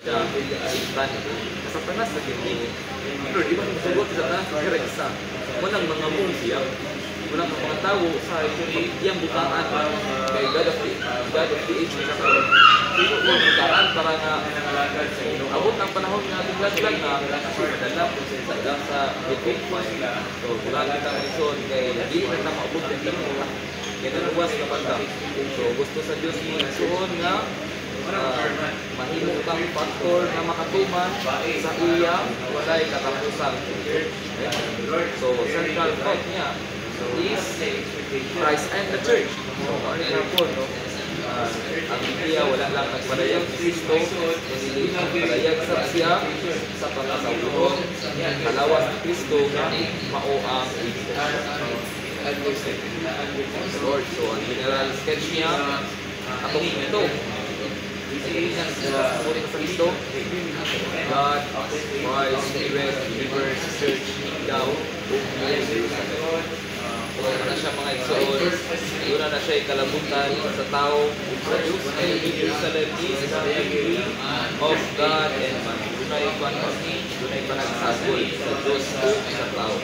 siya sintan. Satanas na gini. Pero di ba kung sugot sa tanas kaya isa. Munang mga mong siya. Munang mga tao sa iyang bukaan kay God of the Age sa iyang bukaan para nga abot ng panahon nga tinglag na madala po sa ilang sa Bitcoin. So, kung kita reason kay di na maabot ng tingog kaya naluwas na banda. So, gusto sa Diyos mo isuon nga mahimong kang factor na makatuman sa iya walay katapusan. So, central thought niya is Christ and the Church. So, ano nga po, no? Ang iya wala lang nagpadayag ni Kristo, kundi nagpadayag sa siya sa pagkasawuron. Kalawas ni Kristo na mao ang Lord. So, ang general sketch niya, atong ito. Sabihin niya sa Kristo, God, Christ, Spirit, Universe, Church, Ikaw, Jerusalem. So, na siya mga igsoon, yun na siya ikalabutan sa tao sa Diyos. Jerusalem is the city of God and man. Dunay panagsagol sa Diyos o sa tao.